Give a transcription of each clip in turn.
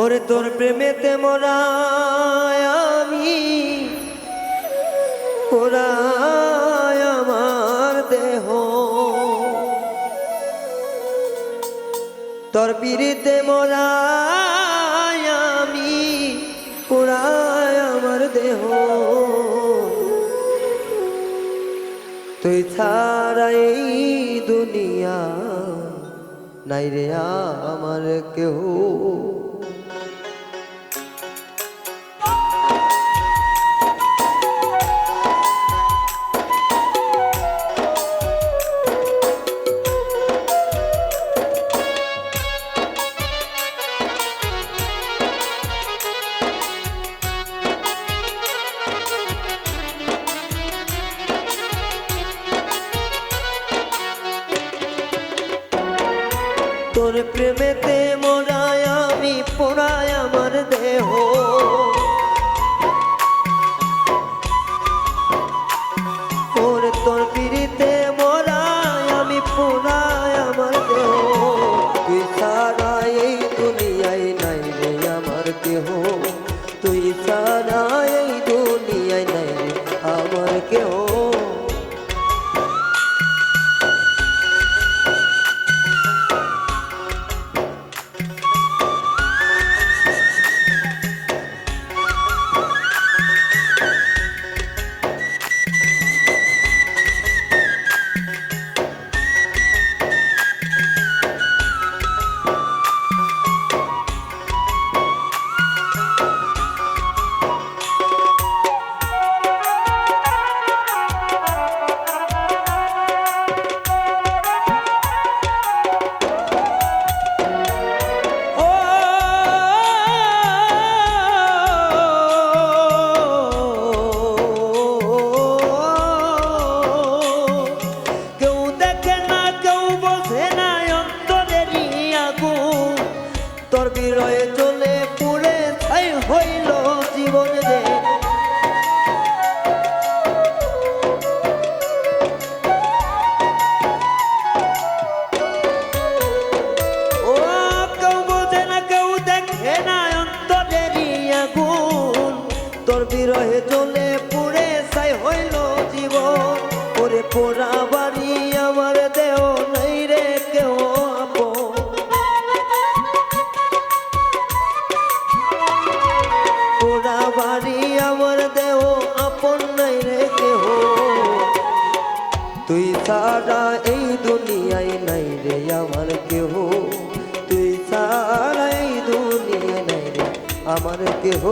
ওরে তোর প্রেমেতে মোরা আমি পোড়ায় আমার দেহ, তোর পিড়িতে মোরা আমি পোড়ায় আমার দেহ। তুই ছাড়া এই দুনিয়া নাই রে আমার কেউ। তোর প্রেমেতে মোরায় আমি পোড়ায় আমার দেহ, ওরে তোর পিড়িতে মোরায় আমি পোড়ায় আমার দেহ। তুই ছাড়া এই দুনিয়ায় নাই রে আমার কেহ, তুই ছাড়া এই দুনিয়ায় নাই রে আমার কেহ। তোর বিরয়ে চলে পুড়ে ছাই হইল জীবন রে, ও কেউ বোঝে না কেউ দেখে না অন্তরেরই আগুন। তোর বিরহে চলে পুড়ে ছাই হইল জীবন, ওরে পোড়া বাড়ি আমার দেহ নাই রে কেউ আপন। পোড়া বাড়ি আমার দেহ আপন নাই রে কেহ, তুই ছাড়া এই দুনিয়ায় নাই রে আমার কেহ, তুই ছাড়া এই দুনিয়ায় নাই রে আমার কেহ।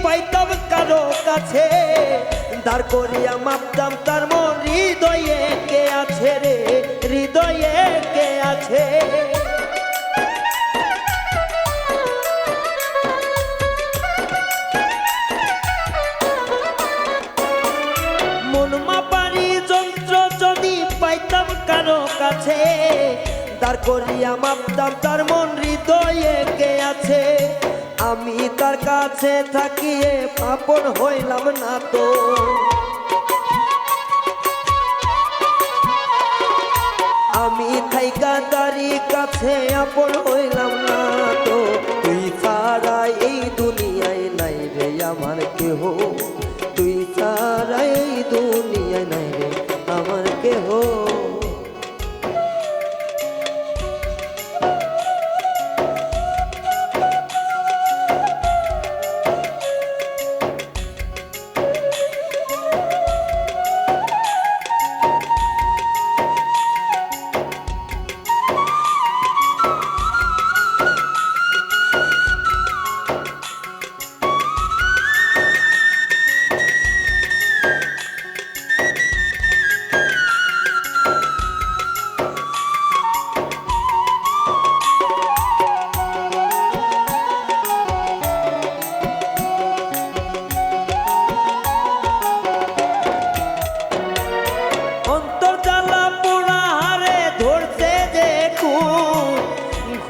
পাইতাম কারো কাছে দাঁড় করিয়া মাপতাম তার মন, হৃদয়ে কে আছে রে, হৃদয়ে কে আছে। মন মাপারি যন্ত্র যদি পাইতাম কারো কাছে দাঁড় করিয়া মাপতাম তার মন, হৃদয়ে কে আছে। আমি তার কাছে থাকিয়ে আপন হইলাম না তো, আমি থাইকা তারি কাছে আপন হইলাম না তো। তুই ছাড়া এই দুনিয়ায় নাই রে আমার কেহ, তুই ছাড়া এই দুনিয়ায় নাই রে আমার কেহ।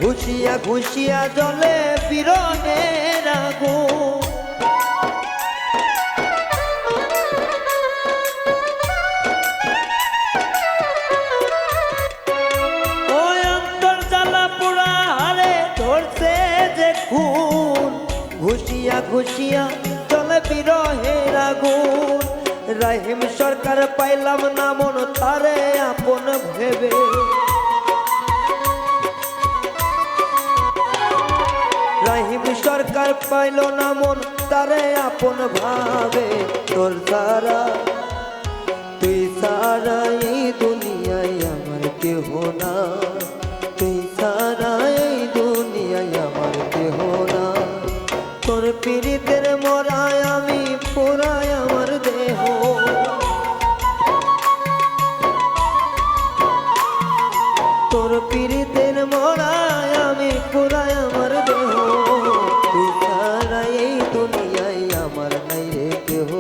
ঘুষিয়া ঘুষিয়া জলে বিরহের আগুন। ওই অন্তর জ্বালা পোড়া হারে ধরছে যে খুন, ঘুষিয়া ঘুষিয়া জলে বিরহের আগুন। রহিম সরকার পাইলাম না মন তারে আপন ভেবে, রহিম সরকার পাইল না মন তারে আপন ভাবে। তোর সারা তুই সারা এই দুনিয়ায় আমার কেহ না, তুই সারা এই দুনিয়ায় আমার কেহ না। তোর পীড়িতের মরায় আমি পুরাই আমার দেহ, তোর পীড়িতের মরায় আমি পুরাই আমার দেহ। তুই সারা এই দুনিয়ায় আমার নাই রে কেহ।